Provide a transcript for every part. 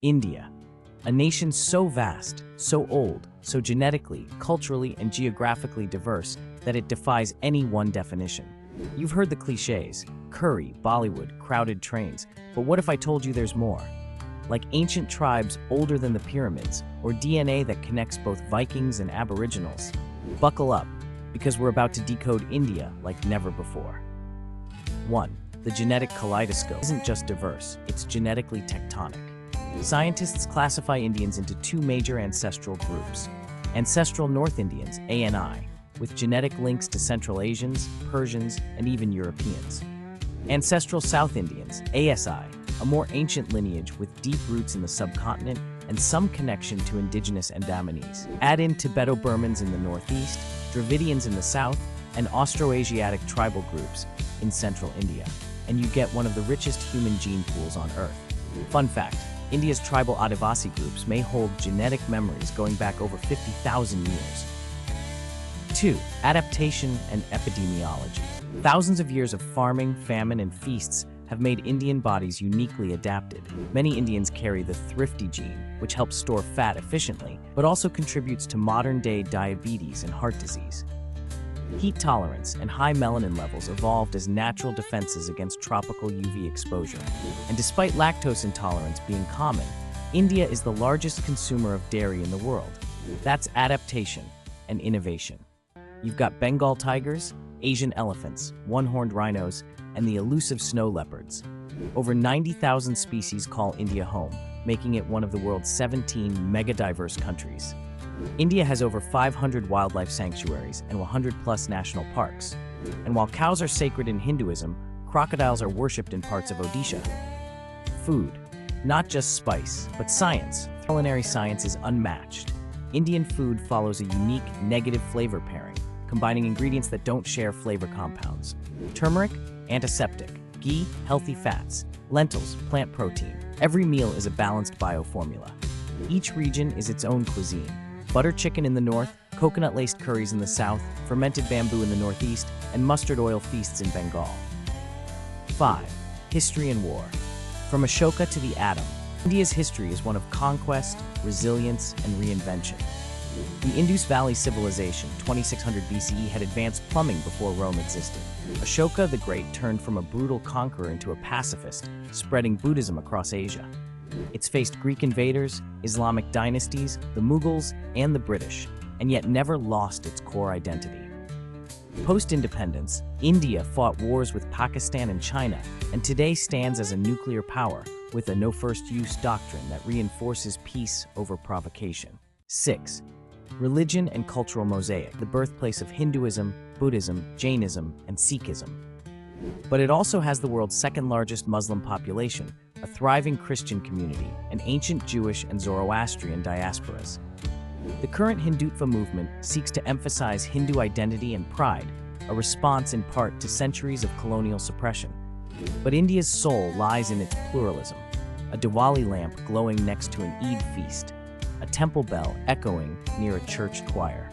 India, a nation so vast, so old, so genetically, culturally, and geographically diverse that it defies any one definition. You've heard the cliches: curry, Bollywood, crowded trains, but what if I told you there's more? Like ancient tribes older than the pyramids, or DNA that connects both Vikings and Aboriginals. Buckle up, because we're about to decode India like never before. 1. The genetic kaleidoscope isn't just diverse, it's genetically tectonic. Scientists classify Indians into two major ancestral groups: Ancestral North Indians, ANI, with genetic links to Central Asians, Persians, and even Europeans. Ancestral South Indians, ASI, a more ancient lineage with deep roots in the subcontinent and some connection to indigenous Andamanese. Add in Tibeto-Burmans in the northeast, Dravidians in the south, and Austroasiatic tribal groups in central India, and you get one of the richest human gene pools on Earth. Fun fact: India's tribal Adivasi groups may hold genetic memories going back over 50,000 years. 2. Adaptation and epidemiology. Thousands of years of farming, famine, and feasts have made Indian bodies uniquely adapted. Many Indians carry the thrifty gene, which helps store fat efficiently, but also contributes to modern-day diabetes and heart disease. Heat tolerance and high melanin levels evolved as natural defenses against tropical UV exposure. And despite lactose intolerance being common, India is the largest consumer of dairy in the world. That's adaptation and innovation. You've got Bengal tigers, Asian elephants, one-horned rhinos, and the elusive snow leopards. Over 90,000 species call India home, making it one of the world's 17 mega-diverse countries. India has over 500 wildlife sanctuaries and 100+ national parks. And while cows are sacred in Hinduism, crocodiles are worshipped in parts of Odisha. Food. Not just spice, but science. Culinary science is unmatched. Indian food follows a unique negative flavor pairing, combining ingredients that don't share flavor compounds. Turmeric, antiseptic; ghee, healthy fats; lentils, plant protein. Every meal is a balanced bioformula. Each region is its own cuisine. Butter chicken in the north, coconut-laced curries in the south, fermented bamboo in the northeast, and mustard oil feasts in Bengal. 5. History and war. From Ashoka to the atom, India's history is one of conquest, resilience, and reinvention. The Indus Valley Civilization, 2600 BCE, had advanced plumbing before Rome existed. Ashoka the Great turned from a brutal conqueror into a pacifist, spreading Buddhism across Asia. It's faced Greek invaders, Islamic dynasties, the Mughals, and the British, and yet never lost its core identity. Post-independence, India fought wars with Pakistan and China, and today stands as a nuclear power with a no-first-use doctrine that reinforces peace over provocation. 6. Religion and cultural mosaic, the birthplace of Hinduism, Buddhism, Jainism, and Sikhism. But it also has the world's second-largest Muslim population, a thriving Christian community, and ancient Jewish and Zoroastrian diasporas. The current Hindutva movement seeks to emphasize Hindu identity and pride, a response in part to centuries of colonial suppression. But India's soul lies in its pluralism: a Diwali lamp glowing next to an Eid feast, a temple bell echoing near a church choir.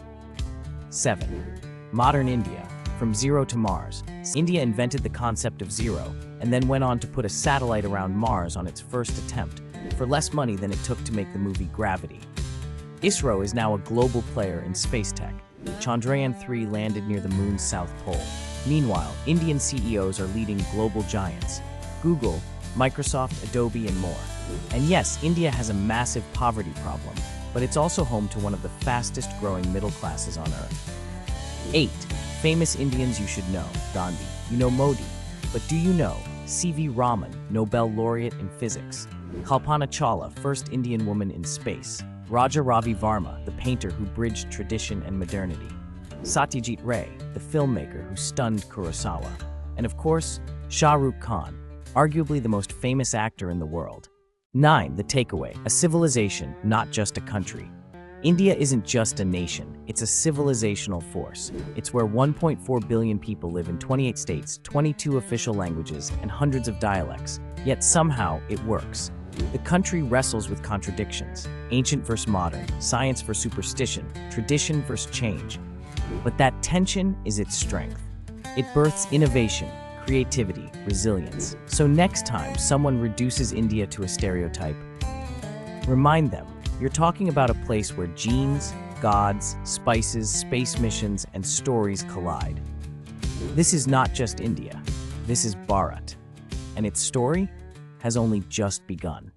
7. Modern India. From zero to Mars. India invented the concept of zero, and then went on to put a satellite around Mars on its first attempt, for less money than it took to make the movie Gravity. ISRO is now a global player in space tech. Chandrayaan-3 landed near the moon's south pole. Meanwhile, Indian CEOs are leading global giants: Google, Microsoft, Adobe, and more. And yes, India has a massive poverty problem, but it's also home to one of the fastest-growing middle classes on Earth. 8. Famous Indians you should know. Gandhi. You know Modi. But do you know C.V. Raman, Nobel laureate in physics? Kalpana Chawla, first Indian woman in space. Raja Ravi Varma, the painter who bridged tradition and modernity. Satyajit Ray, the filmmaker who stunned Kurosawa. And of course, Shah Rukh Khan, arguably the most famous actor in the world. 9. The takeaway. A civilization, not just a country. India isn't just a nation, it's a civilizational force. It's where 1.4 billion people live in 28 states, 22 official languages, and hundreds of dialects. Yet somehow, it works. The country wrestles with contradictions: ancient versus modern, science versus superstition, tradition versus change. But that tension is its strength. It births innovation, creativity, resilience. So next time someone reduces India to a stereotype, Remind them, you're talking about a place where genes, gods, spices, space missions, and stories collide. This is not just India. This is Bharat. And its story has only just begun.